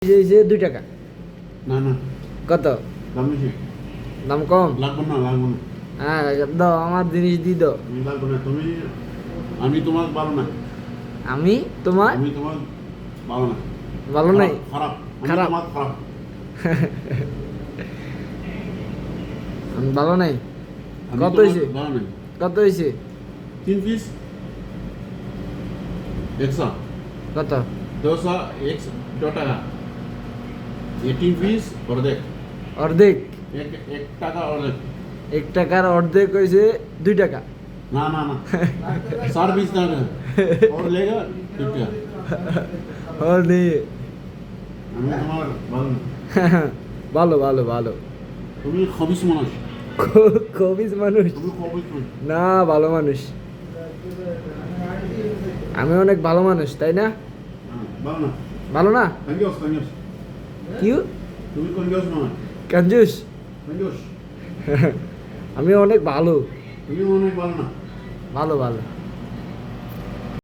এই যে 2 টাকা। না না, কত? দাম বেশি। দাম কম? লাগবে না, লাগবে না। হ্যাঁ, দাও আমার জিনিস দিয়ে দাও। লাগবে না, আমি তোমার ভালো না। আমি তোমার আমি তোমার ভালো না। ভালো নাই? খারাপ। খারাপ। তোমার খারাপ। আমি ভালো নাই। আমি কত তোমার হয়েছে? ভালো না। কত হয়েছে? 3 পিস 100। কত? 200 টাকা। 18 পিস অর্ধেক। অর্ধেক? এক টাকা অর্ধেক। 1 টাকার অর্ধেক হয়েছে 2 টাকা। না না না, 4 পিস টাকা और लेगा 50। और नहीं। আমি তোমার ভালো না। ভালো ভালো ভালো। তুমি খবিস মানুষ। খবিস মানুষ? তুমি খবিস মানুষ। না, ভালো মানুষ। আমি অনেক ভালো মানুষ, তাই না? ভালো না। ভালো না? कंजूस कंजूस। কি? তুমি कंजूस মানুষ। कंजूस? कंजूस। আমি অনেক ভালো। তুমি অনেক ভালো না। ভালো ভালো।